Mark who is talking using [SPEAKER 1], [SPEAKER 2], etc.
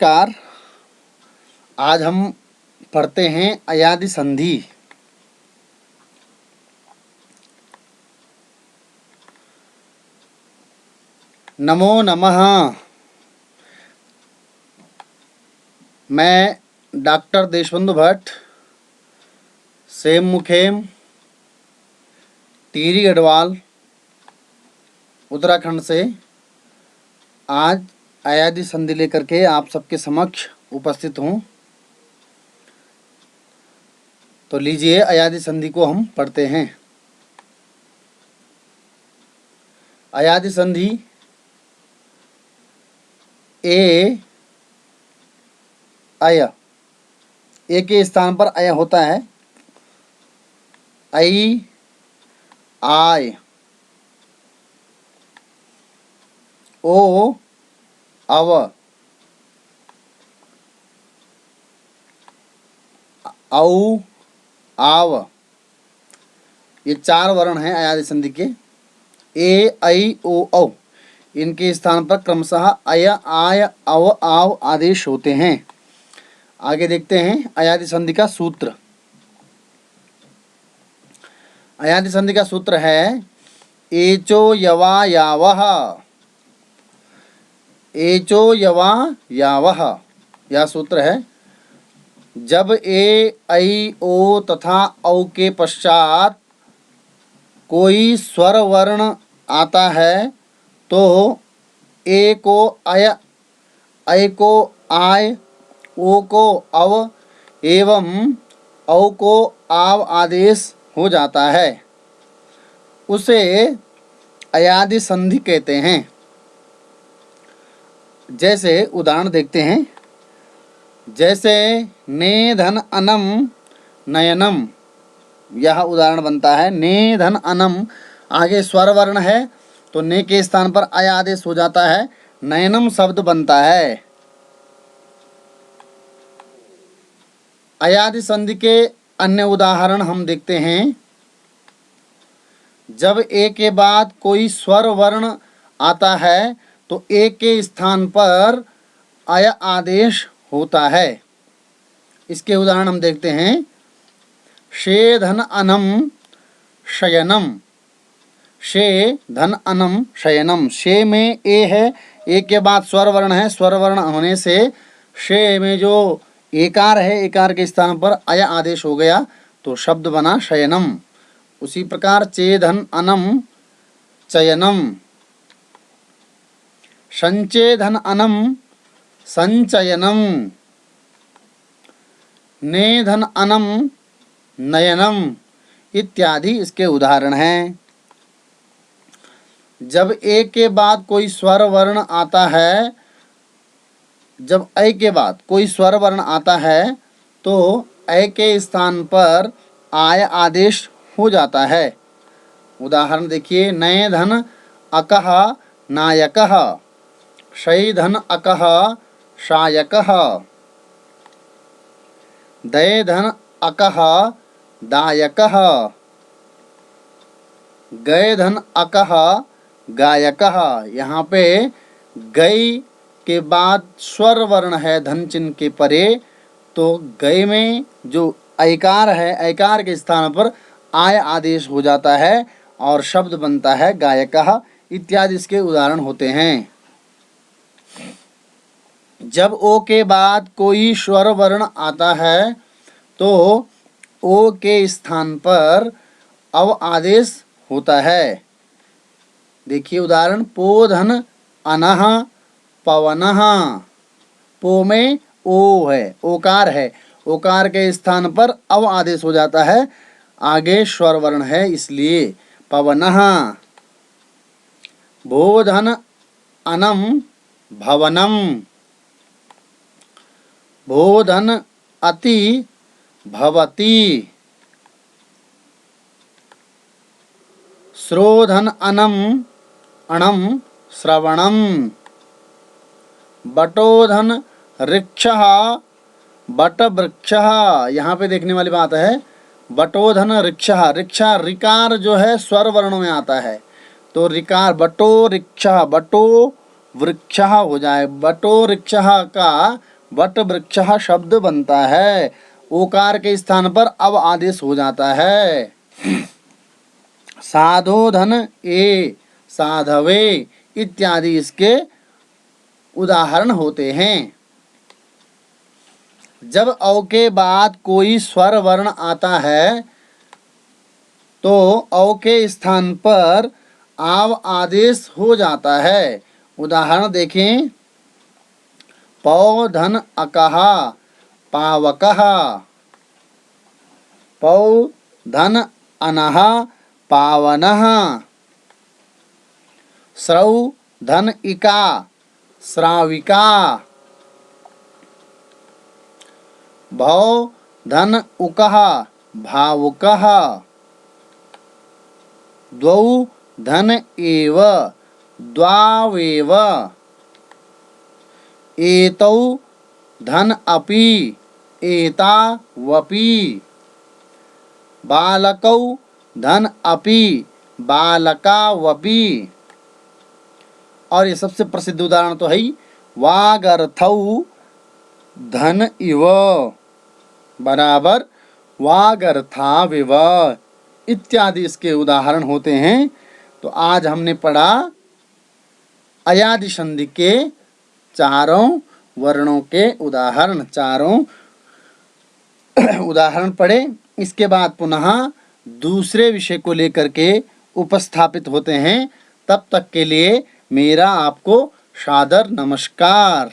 [SPEAKER 1] Car आज हम पढ़ते हैं अयादि संधि। नमो नमः। मैं डॉक्टर देशबंधु भट्ट सेम मुखेम टिहरी गढ़वाल उत्तराखंड से आज अयादि संधि लेकर के आप सबके समक्ष उपस्थित हूँ। तो लीजिए अयादि संधि को हम पढ़ते हैं। अयादि संधि ए अय, ए के स्थान पर अय होता है। आई आय, ओ अव, औ आव, ये चार वर्ण हैं अयादि संधि के। ए ऐ ओ औ, इनके स्थान पर क्रमशः अय आय अव आव आदेश होते हैं। आगे देखते हैं अयादि संधि का सूत्र। अयादि संधि का सूत्र है एचो यवा यावः। एचो यवा यावः, यह सूत्र है। जब ए ऐ ओ तथा औ के पश्चात कोई स्वर वर्ण आता है तो ए को अय, ऐ को आय, ओ को अव एवं औ को आव आदेश हो जाता है। उसे अयादि संधि कहते हैं। जैसे उदाहरण देखते हैं। जैसे ने धन अनम नयनम, यह उदाहरण बनता है। ने धन अनम, आगे स्वर वर्ण है तो ने के स्थान पर अय आदेश हो जाता है, नयनम शब्द बनता है। अयादि संधि के अन्य उदाहरण हम देखते हैं। जब ए के बाद कोई स्वर वर्ण आता है तो ए के स्थान पर अय आदेश होता है। इसके उदाहरण हम देखते हैं। शे धन अनम शयनम, शे धन अनम शयनम, शे में ए है, ए के बाद स्वर वर्ण है, स्वर वर्ण होने से शे में जो एकार है, एकार के स्थान पर अय आदेश हो गया तो शब्द बना शयनम। उसी प्रकार चेधन अनम चयनम, संचेधन अनम संचयनम, नेधन अनम नयनम इत्यादि इसके उदाहरण हैं। जब ए के बाद कोई स्वर वर्ण आता है, जब ऐ के बाद कोई स्वर वर्ण आता है तो ऐ के स्थान पर आय आदेश हो जाता है। उदाहरण देखिए। नए धन अकः नायकः, शै धन अकः शायकः, दय धन अकः दायकः, गय धन अकः गायकः। यहाँ पे गय के बाद स्वर वर्ण है धन चिन्ह के परे, तो गय में जो ऐकार है, ऐकार के स्थान पर आय आदेश हो जाता है और शब्द बनता है गायकः इत्यादि इसके उदाहरण होते हैं। जब ओ के बाद कोई स्वर वर्ण आता है तो ओ के स्थान पर अव आदेश होता है। देखिए उदाहरण। पो धन अनः पवनः, पो में ओ है, ओकार है, ओकार के स्थान पर अव आदेश हो जाता है, आगे स्वर वर्ण है इसलिए पवनः। भो धन अनम भवनम, भो धन अति भवति, श्रो धन अनम अणम श्रवणम, बटो धन ऋक्षः बट वृक्षः। यहाँ पे देखने वाली बात है। बटो धन ऋक्षः, ऋक्षा ऋकार जो है स्वर वर्ण में आता है तो ऋकार बटो ऋक्षः, बटो वृक्षः हो जाए। बटो ऋक्षः का वट वृक्षः शब्द बनता है। ओकार के स्थान पर अब आदेश हो जाता है। साधोधन ए, साधवे इत्यादि इसके उदाहरण होते हैं। जब औ के बाद कोई स्वर वर्ण आता है तो औ के स्थान पर आव आदेश हो जाता है। उदाहरण देखें, पौ धन अकहा पावकः, पौ धन अनः पावनः, स्रौ धन इका श्राविका, भौ धन उकः भावुकः, द्वौ धन एव द्वावेव, एतौ धन अपि एतावपि, बालकौ धन अपि बालकावपि। और ये सबसे प्रसिद्ध उदाहरण तो है ही, वागर्थौ धन इव बराबर वागर्थाविव इत्यादि इसके उदाहरण होते हैं। तो आज हमने पढ़ा अयादि संधि के चारों वर्णों के उदाहरण, चारों उदाहरण पढ़े। इसके बाद पुनः दूसरे विषय को लेकर के उपस्थापित होते हैं। तब तक के लिए मेरा आपको सादर नमस्कार।